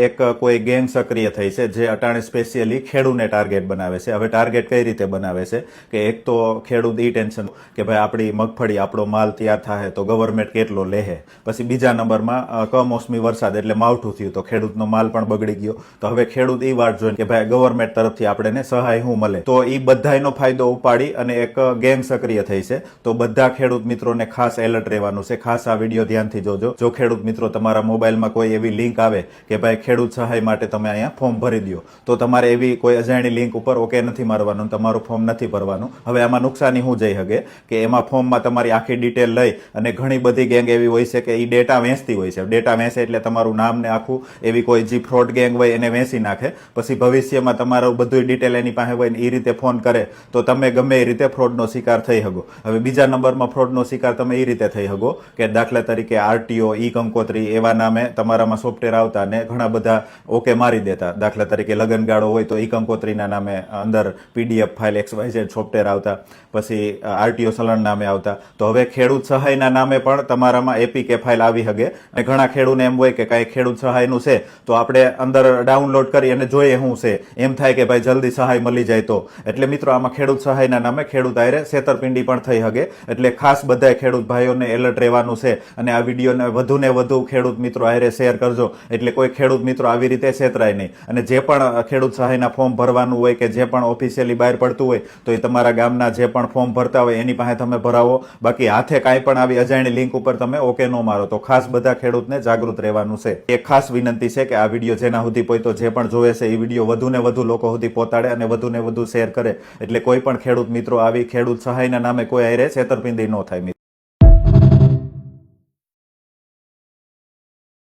એક કોઈ ગેંગ સક્રિય થઈ છે જે અટાણે સ્પેશિયલી ખેડૂતને ટાર્ગેટ બનાવે છે. હવે ટાર્ગેટ કઈ રીતે બનાવે છે કે એક તો ખેડૂત ઈ ટેન્શન કે ભાઈ આપણી મગફળી આપણો માલ તૈયાર થાય તો ગવર્મેન્ટ કેટલો લેહે. પછી બીજા નંબરમાં કમોસમી વરસાદ એટલે માવઠું થયું તો ખેડૂતનો માલ પણ બગડી ગયો. તો હવે ખેડૂત ઈ વાટ જોઈને કે ભાઈ ગવર્મેન્ટ તરફથી આપણને સહાય શું મળે, તો ઈ બધાનો ફાયદો ઉપાડી અને એક ગેંગ સક્રિય થઈ છે. તો બધા ખેડૂત મિત્રોને ખાસ એલર્ટ રહેવાનું છે. ખાસ આ વિડીયો ધ્યાનથી જોજો. જો ખેડૂત મિત્રો તમારા મોબાઈલમાં કોઈ એવી લિંક આવે કે ભાઈ ખેડૂત સહાય માટે તમે અહીંયા ફોર્મ ભરી દો, તો તમારે એવી કોઈ અજાણી લિંક ઉપર ઓકે નથી મારવાનું, તમારું ફોર્મ નથી ભરવાનું. હવે આમાં નુકસાની શું જઈ શકે કે એમાં ફોર્મમાં તમારી આખી ડિટેલ લઈ અને ઘણી બધી ગેંગ એવી હોય છે કે એ ડેટા વેચતી હોય છે. ડેટા વેચે એટલે તમારું નામ ને આખું એવી કોઈ જે ફ્રોડ ગેંગ હોય એને વેચી નાખે. પછી ભવિષ્યમાં તમારું બધું ડિટેલ એની પાસે હોય ને એ રીતે ફોન કરે તો તમે ગમે એ રીતે ફ્રોડનો શિકાર થઈ શકો. હવે બીજા નંબરમાં ફ્રોડનો શિકાર તમે એ રીતે થઈ શકો કે દાખલા તરીકે આરટીઓ, ઈ કંકોત્રી એવા નામે તમારામાં સોફ્ટવેર આવતા ને ઘણા બધા ઓકે મારી દેતા. દાખલા તરીકે લગનગાળો હોય તો ઈ કંકોત્રીના નામે અંદર પીડીએફ ફાઇલ XYZ સોફ્ટવેર આવતા, પછી આરટીઓ ચલણ નામે આવતા. તો હવે ખેડૂત સહાયના નામે પણ તમારામાં એપીકે ફાઇલ આવી શકે. અને ઘણા ખેડૂતને એમ હોય કે કાંઈ ખેડૂત સહાયનું છે તો આપણે અંદર ડાઉનલોડ કરી અને જોઈએ શું છે, એમ થાય કે ભાઈ જલ્દી સહાય મળી જાય તો. એટલે મિત્રો આમાં ખેડૂત સહાયના નામે ખેડૂત આયરે છેતરપિંડી પણ થઈ શકે. એટલે ખાસ બધા ખેડૂત ભાઈઓને એલર્ટ રહેવાનું છે અને આ વિડીયોને વધુ ને વધુ ખેડૂત મિત્રો આયરે શેર કરજો એટલે કોઈ ખેડૂત મિત્રો આવી રીતે છેતરાય નહીં. અને જે પણ ખેડૂત સહાયના ફોર્મ ભરવાનું હોય કે જે પણ ઓફિશિયલી બહાર પડતું હોય તો એ તમારા ગામના જે પણ ફોર્મ ભરતા હોય એની પાસે તમે ભરાવો. બાકી હાથે કાંઈ પણ આવી અજાણી લિંક ઉપર તમે ઓકે ન મારો. તો ખાસ બધા ખેડૂતને જાગૃત રહેવાનું છે. એક ખાસ વિનંતી છે કે આ વિડીયો જેના સુધી પહોંચતો, જે પણ જોવે છે એ વિડીયો વધુ ને વધુ લોકો સુધી પહોંચાડે અને વધુ ને વધુ શેર કરે એટલે કોઈ પણ ખેડૂત મિત્રો આવી ખેડૂત સહાયના નામે કોઈ આયરે છેતરપિંડી ન થાય.